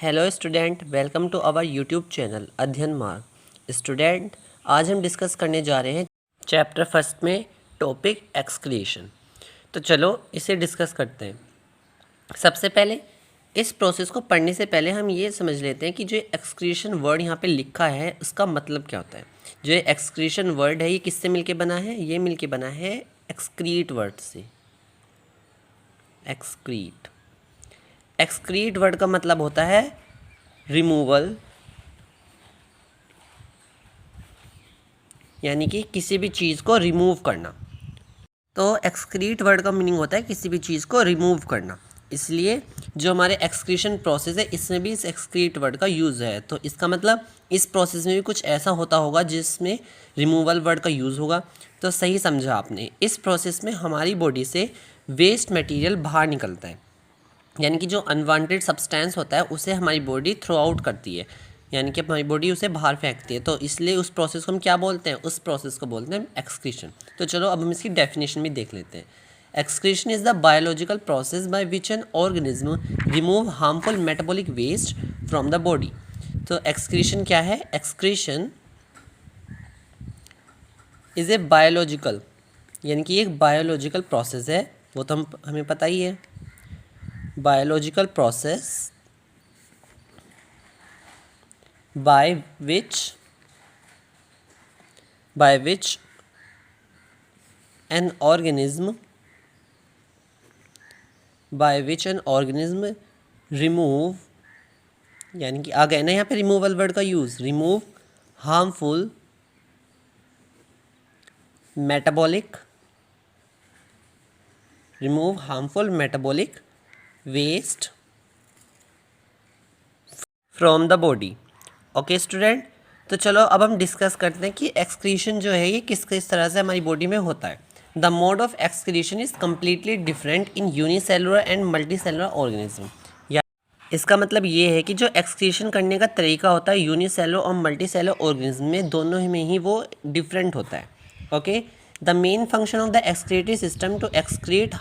Hello student, welcome to our YouTube channel Adhyayan Marg. Student, आज हम discuss करने जा रहे हैं चैप्टर फर्स्ट में टॉपिक एक्सक्रीशन। तो चलो इसे डिस्कस करते हैं। सबसे पहले इस प्रोसेस को पढ़ने से पहले हम ये समझ लेते हैं कि जो एक्सक्रीशन वर्ड यहाँ पे लिखा है उसका मतलब क्या होता है। जो एक्सक्रीशन वर्ड है ये किससे मिलके बना है? ये मिलके बना है एक्सक्रीट वर्ड से। एक्सक्रीट एक्सक्रीट वर्ड का मतलब होता है रिमूवल, यानी कि किसी भी चीज़ को रिमूव करना। तो एक्सक्रीट वर्ड का मीनिंग होता है किसी भी चीज़ को रिमूव करना। इसलिए जो हमारे एक्सक्रीशन प्रोसेस है इसमें भी इस एक्सक्रीट वर्ड का यूज़ है। तो इसका मतलब इस प्रोसेस में भी कुछ ऐसा होता होगा जिसमें रिमूवल वर्ड का यूज़ होगा। तो सही समझा आपने। इस प्रोसेस में हमारी बॉडी से वेस्ट मटेरियल बाहर निकलता है, यानी कि जो अनवांटेड सब्सटेंस होता है उसे हमारी बॉडी थ्रो आउट करती है, यानी कि हमारी बॉडी उसे बाहर फेंकती है। तो इसलिए उस प्रोसेस को हम क्या बोलते हैं? उस प्रोसेस को बोलते हैं एक्सक्रीशन। तो चलो अब हम इसकी डेफिनेशन भी देख लेते हैं। Excretion is the biological process by which an organism remove harmful metabolic waste from the body. तो एक्सक्रीशन क्या है? एक्सक्रीशन इज ए बायोलॉजिकल, यानी कि एक बायोलॉजिकल प्रोसेस है, वो तो हमें पता ही है। Biological process by which an organism remove, यानी कि आ गए ना यहाँ पे रिमूवल वर्ड का use, remove harmful metabolic waste from the body. Okay student, तो चलो अब हम डिस्कस करते हैं कि एक्सक्रीशन जो है ये किस किस तरह से हमारी बॉडी में होता है। The mode of excretion is completely different in unicellular and multicellular organism. या इसका मतलब ये है कि जो एक्सक्रीशन करने का तरीका होता है यूनिसेलुलर और मल्टीसेलुलर ऑर्गेनिज्म में, दोनों में ही वो डिफरेंट होता है। Okay, the main function of the excretory system to excrete,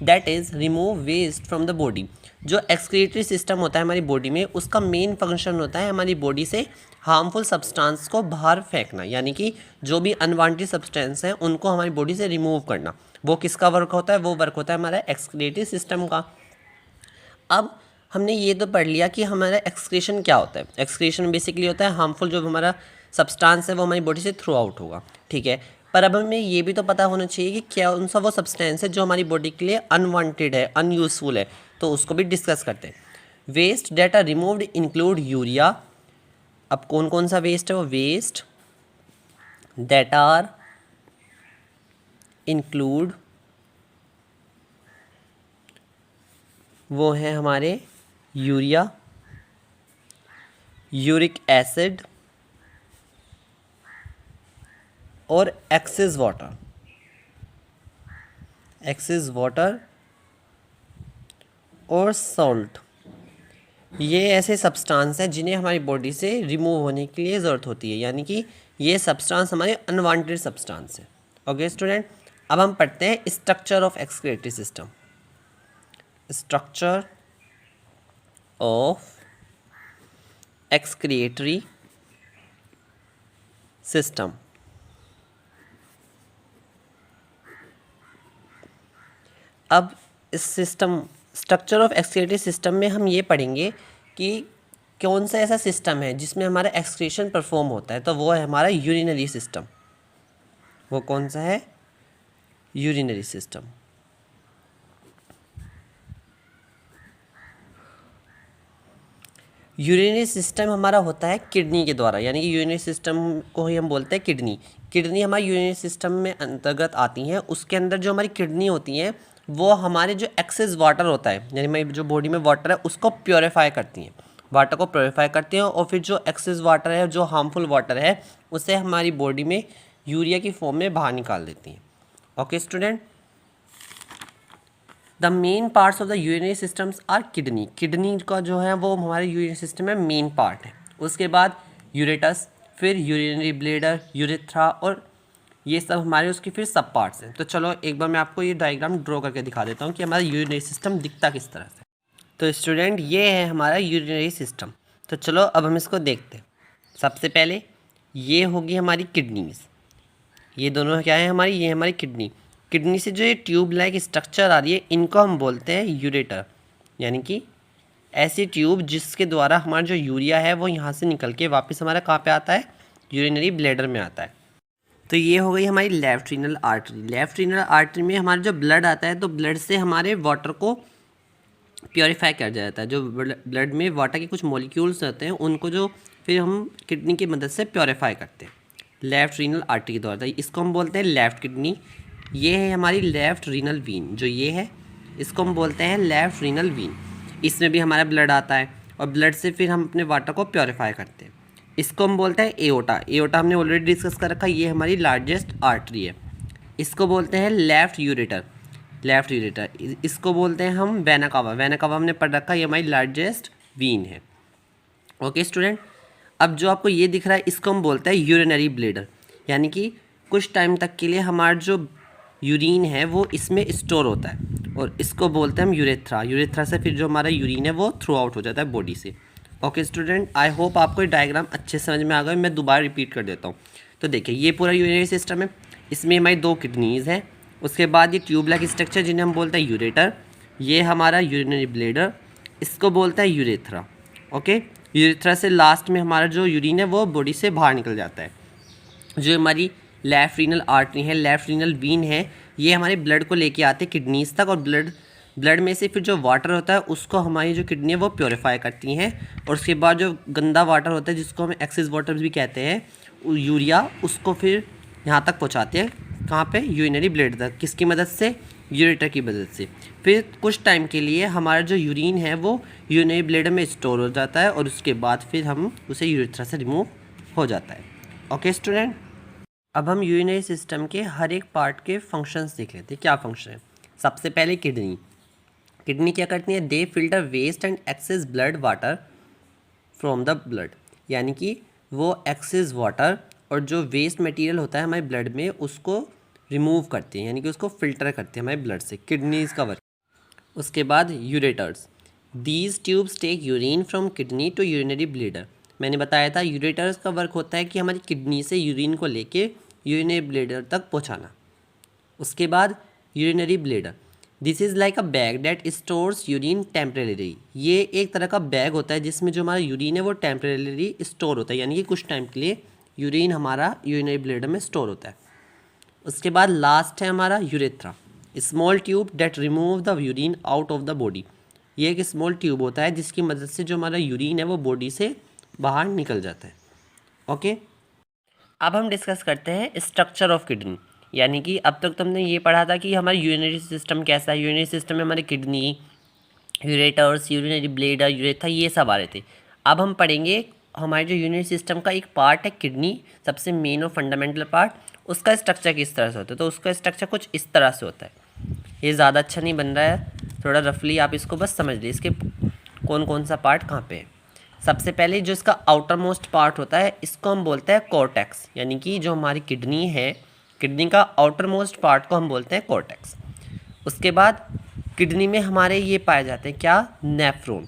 that is remove waste from the body. जो एक्सक्रीटरी सिस्टम होता है हमारी बॉडी में, उसका मेन फंक्शन होता है हमारी बॉडी से हार्मफुल सब्सटेंस को बाहर फेंकना, यानी कि जो भी अनवांटेड सब्सटेंस हैं उनको हमारी बॉडी से रिमूव करना। वो किसका वर्क होता है? वो वर्क होता है हमारा एक्सक्रीटरी सिस्टम का। अब हमने ये तो पढ़ लिया कि हमारा एक्सक्रीशन क्या होता है। एक्सक्रीशन बेसिकली होता है हार्मफुल जो हमारा सब्सटेंस है वो हमारी बॉडी से थ्रू आउट होगा, ठीक है। पर अब हमें ये भी तो पता होना चाहिए कि क्या कौन सा वो सब्सटेंस है जो हमारी बॉडी के लिए अनवांटेड है, अनयूजफुल है। तो उसको भी डिस्कस करते हैं। Waste that are removed include urea. अब कौन कौन सा वेस्ट है? वो वेस्ट डेट आर इंक्लूड, वो है हमारे यूरिया, यूरिक एसिड और एक्सेस वाटर और सॉल्ट। ये ऐसे सब्सटेंस हैं जिन्हें हमारी बॉडी से रिमूव होने के लिए ज़रूरत होती है, यानी कि ये सब्सटेंस हमारे अनवांटेड सब्सटेंस है। ओके स्टूडेंट, अब हम पढ़ते हैं structure of excretory system. Structure of excretory system. अब इस स्ट्रक्चर ऑफ एक्सक्रीटरी सिस्टम में हम ये पढ़ेंगे कि कौन सा ऐसा सिस्टम है जिसमें हमारा एक्सक्रीशन परफॉर्म होता है। तो वो है हमारा यूरिनरी सिस्टम। वो कौन सा है? Urinary system. यूरिनरी सिस्टम हमारा होता है किडनी के द्वारा, यानी कि यूरिनरी सिस्टम को ही हम बोलते हैं किडनी हमारी यूरिनरी सिस्टम में अंतर्गत आती हैं। उसके अंदर जो हमारी किडनी होती हैं वो हमारे जो एक्सेस वाटर होता है, यानी हमारी जो बॉडी में वाटर है उसको प्योरीफाई करती हैं, वाटर को प्योरीफाई करती हैं। और फिर जो एक्सेस वाटर है, जो हार्मफुल वाटर है, उसे हमारी बॉडी में यूरिया की फॉर्म में बाहर निकाल देती हैं। Okay student, the main parts of the urinary systems are kidney का जो है वो हमारे यूरिनरी सिस्टम में मेन पार्ट है। उसके बाद यूरेटस, फिर यूरिनरी ब्लैडर, यूरेथ्रा, और ये सब हमारे उसके फिर सब पार्ट्स हैं। तो चलो एक बार मैं आपको ये डायग्राम ड्रॉ करके दिखा देता हूँ कि हमारा यूरिनरी सिस्टम दिखता किस तरह से। तो स्टूडेंट ये है हमारा यूरिनरी सिस्टम। तो चलो अब हम इसको देखते हैं। सबसे पहले ये होगी हमारी किडनीज, ये दोनों क्या है हमारी, ये हमारी किडनी। किडनी से जो ये ट्यूब लाइक स्ट्रक्चर आ रही है इनको हम बोलते हैं यूरेटर, यानी कि ऐसी ट्यूब जिसके द्वारा हमारा जो यूरिया है वो यहाँ से निकल के वापस हमारा कहाँ पे आता है, यूरिनरी ब्लैडर में आता है। तो ये हो गई हमारी left renal artery. Left renal artery में हमारा जो ब्लड आता है तो ब्लड से हमारे वाटर को प्योरीफाई किया जाता है। जो ब्लड में वाटर के कुछ मॉलिक्यूल्स होते हैं उनको जो फिर हम किडनी की मदद से प्योरीफाई करते हैं लेफ्ट रीनल आर्टरी के द्वारा। इसको हम बोलते हैं लेफ्ट किडनी। ये है हमारी लेफ्ट रीनल वीन, जो ये है इसको हम बोलते हैं लेफ्ट रीनल वीन। इसमें भी हमारा ब्लड आता है और ब्लड से फिर हम अपने वाटर को प्योरीफाई करते हैं। इसको हम बोलते हैं एओटा। एओटा हमने ऑलरेडी डिस्कस कर रखा है, ये हमारी लार्जेस्ट आर्टरी है। इसको बोलते हैं लेफ्ट यूरेटर, लेफ्ट यूरेटर। इसको बोलते हैं हम वेना कावा। वेना कावा हमने पढ़ रखा है, ये हमारी लार्जेस्ट वीन है। ओके स्टूडेंट, अब जो आपको ये दिख रहा है इसको हम बोलते हैं यूरिनरी ब्लैडर, यानी कि कुछ टाइम तक के लिए हमारा जो यूरिन है वो इसमें स्टोर होता है और इसको बोलते हैं हम यूरेथ्रा। यूरेथ्रा से फिर जो हमारा यूरिन है वो थ्रू आउट हो जाता है बॉडी से। ओके स्टूडेंट, आई होप आपको ये डायग्राम अच्छे समझ में आ गया। मैं दोबारा रिपीट कर देता हूँ। तो देखिए ये पूरा यूरिनरी सिस्टम है, इसमें हमारी 2 किडनीज़ हैं। उसके बाद ये ट्यूब लाइक स्ट्रक्चर जिन्हें हम बोलते हैं यूरेटर, ये हमारा यूरिनरी ब्लैडर, इसको बोलते हैं यूरेथ्रा। ओके, यूरेथ्रा से लास्ट में हमारा जो यूरिन है वो बॉडी से बाहर निकल जाता है। जो हमारी लेफ्ट रीनल आर्टरी है, लेफ्ट रीनल वीन है, ये हमारे ब्लड को लेके आते हैं किडनीज़ तक और ब्लड में से फिर जो वाटर होता है उसको हमारी जो किडनी है वो प्योरीफाई करती हैं। और उसके बाद जो गंदा वाटर होता है जिसको हम एक्सेस वाटर भी कहते हैं, यूरिया, उसको फिर यहाँ तक पहुँचाते हैं। कहाँ पे, यूरिनरी ब्लैडर तक। किसकी मदद से, यूरेटर की मदद से। फिर कुछ टाइम के लिए हमारा जो यूरिन है वो यूरिनरी ब्लैडर में स्टोर हो जाता है और उसके बाद फिर हम उसे यूरेथ्रा से रिमूव हो जाता है। ओके स्टूडेंट, अब हम यूरिनरी सिस्टम के हर एक पार्ट के फंक्शंस देख लेते हैं। क्या फंक्शन है। सबसे पहले किडनी। किडनी क्या करती है, they filter waste and excess blood water from the blood, यानी कि वो एक्सेस वाटर और जो वेस्ट मटेरियल होता है हमारे ब्लड में उसको रिमूव करते हैं, यानी कि उसको फिल्टर करते हैं हमारे ब्लड से। किडनीज़ का वर्क। उसके बाद ureters. These tubes take urine from kidney to urinary bladder. मैंने बताया था यूरेटर्स का वर्क होता है कि हमारी किडनी से यूरिन को लेके यूरिनरी ब्लैडर तक पहुंचाना। उसके बाद urinary bladder. This is like a bag that stores urine temporary. ये एक तरह का बैग होता है जिसमें जो हमारा यूरिन है वो टेम्परेरी स्टोर होता है, यानी कि कुछ टाइम के लिए यूरिन हमारा यूरिनरी ब्लैडर में स्टोर होता है। उसके बाद लास्ट है हमारा urethra, small tube that remove the urine out of the body. ये एक स्मॉल ट्यूब होता है जिसकी मदद से जो हमारा यूरिन है वो बॉडी से बाहर निकल जाता है। ओके, अब हम डिस्कस करते हैं स्ट्रक्चर ऑफ किडनी, यानी कि अब तक तुमने ये पढ़ा था कि हमारा यूरिनरी सिस्टम कैसा है। यूरिनरी सिस्टम में हमारी kidney, ureters, urinary bladder, urethra, ये सब आ रहे थे। अब हम पढ़ेंगे हमारे जो यूरिनरी सिस्टम का एक पार्ट है किडनी, सबसे मेन और फंडामेंटल पार्ट, उसका स्ट्रक्चर किस तरह से होता है। तो उसका स्ट्रक्चर कुछ इस तरह से होता है। ये ज़्यादा अच्छा नहीं बन रहा है, थोड़ा रफली आप इसको बस समझ लीजिए इसके कौन कौन सा पार्ट कहाँ पे है। सबसे पहले जो इसका आउटर मोस्ट पार्ट होता है इसको हम बोलते हैं कॉर्टेक्स, यानी कि जो हमारी किडनी है, किडनी का आउटर मोस्ट पार्ट को हम बोलते हैं कॉर्टेक्स। उसके बाद किडनी में हमारे ये पाए जाते हैं क्या, नेफ्रॉन।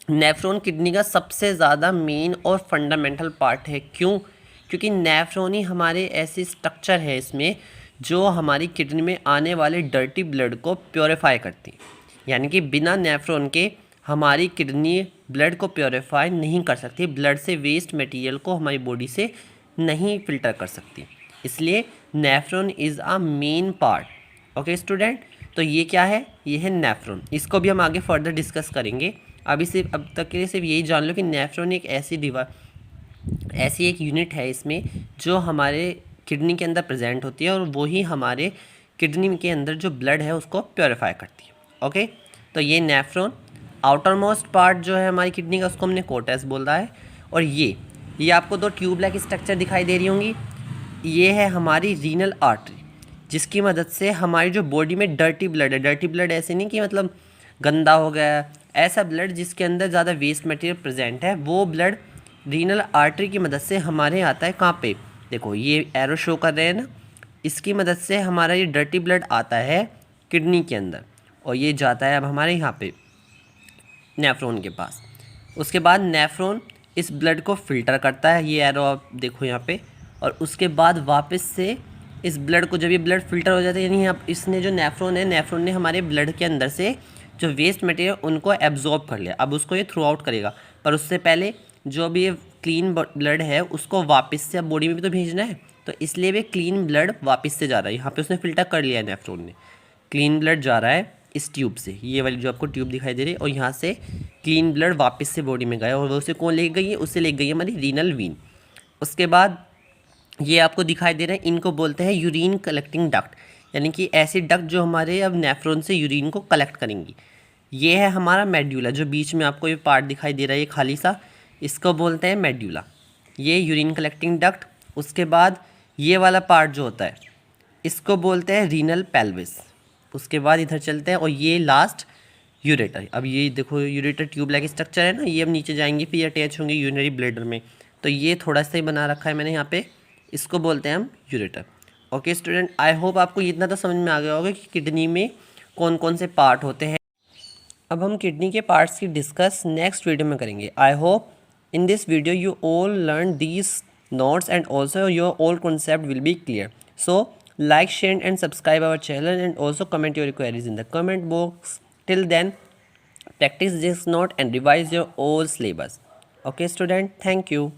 नेफ्रॉन किडनी का सबसे ज़्यादा मेन और फंडामेंटल पार्ट है। क्यों, क्योंकि नेफ्रॉन ही हमारे ऐसी स्ट्रक्चर है इसमें जो हमारी किडनी में आने वाले डर्टी ब्लड को प्योरीफाई करती है, यानी कि बिना नेफ्रॉन के हमारी किडनी ब्लड को प्योरीफाई नहीं कर सकती, ब्लड से वेस्ट मटेरियल को हमारी बॉडी से नहीं फिल्टर कर सकती। इसलिए nephron is a main part. Okay student, तो ये क्या है, ये है नेफ्रॉन। इसको भी हम आगे फर्दर डिस्कस करेंगे। अभी सिर्फ अब तक के लिए सिर्फ यही जान लो कि नेफ्रॉन एक ऐसी एक यूनिट है इसमें जो हमारे किडनी के अंदर प्रेजेंट होती है और वही हमारे किडनी के अंदर जो ब्लड है उसको प्योरीफाई करती है। ओके, तो ये नेफ्रॉन आउटर मोस्ट पार्ट जो है हमारी किडनी का उसको हमने कोर्टेक्स बोला है। और ये आपको 2 ट्यूब लाइक स्ट्रक्चर दिखाई दे रही होंगी, ये है हमारी रीनल आर्टरी जिसकी मदद से हमारी जो बॉडी में डर्टी ब्लड है, डर्टी ब्लड ऐसे नहीं कि मतलब गंदा हो गया, ऐसा ब्लड जिसके अंदर ज़्यादा वेस्ट मटेरियल प्रेजेंट है, वो ब्लड रीनल आर्टरी की मदद से हमारे आता है। कहाँ पे, देखो ये एरो शो कर रहे हैं ना, इसकी मदद से हमारा ये डर्टी ब्लड आता है किडनी के अंदर और ये जाता है अब हमारे यहाँ पे नेफ्रॉन के पास। उसके बाद नेफ्रॉन इस ब्लड को फ़िल्टर करता है, ये एरो आप देखो यहाँ पे, और उसके बाद वापस से इस ब्लड को, जब ये ब्लड फ़िल्टर हो जाता है, यानी अब इसने जो नेफ्रॉन है, नेफ्रॉन ने हमारे ब्लड के अंदर से जो वेस्ट मटेरियल उनको एब्जॉर्ब कर लिया। अब उसको ये थ्रू आउट करेगा, पर उससे पहले जो भी ये क्लीन ब्लड है उसको वापस से अब बॉडी में भी तो भेजना है, तो इसलिए भी क्लीन ब्लड वापस से जा रहा है। यहाँ पे उसने फ़िल्टर कर लिया है नेफ्रॉन ने, क्लीन ब्लड जा रहा है इस ट्यूब से, ये वाली जो आपको ट्यूब दिखाई दे रही है, और यहाँ से क्लीन ब्लड वापस से बॉडी में गया, और वो उसे कौन ले गई है, उससे ले गई है हमारी रीनल वीन। उसके बाद ये आपको दिखाई दे रहा है, इनको बोलते हैं यूरिन कलेक्टिंग डक्ट, यानी कि ऐसी डक्ट जो हमारे अब नेफ्रॉन से यूरिन को कलेक्ट करेंगी। ये है हमारा मेड्यूला, जो बीच में आपको ये पार्ट दिखाई दे रहा है ये खाली सा, इसको बोलते हैं मेड्यूला, ये यूरिन कलेक्टिंग डक्ट। उसके बाद ये वाला पार्ट जो होता है इसको बोलते हैं रीनल पेल्विस। उसके बाद इधर चलते हैं, और ये लास्ट यूरेटर। अब ये देखो यूरेटर ट्यूब लाइक स्ट्रक्चर है ना, ये अब नीचे जाएंगे फिर अटैच होंगे यूरिनरी ब्लैडर में, तो ये थोड़ा सा ही बना रखा है मैंने यहाँ पे, इसको बोलते हैं हम ureter. Okay student, I hope आपको इतना तो समझ में आ गया होगा कि किडनी में कौन कौन से पार्ट होते हैं। अब हम किडनी के पार्ट्स की डिस्कस नेक्स्ट वीडियो में करेंगे। I hope in this video you all learn these notes and also your all concept will be clear. So like, share and subscribe our channel, and also comment your queries in the comment box. Till then, practice this note and revise your all syllabus. Okay student, thank you.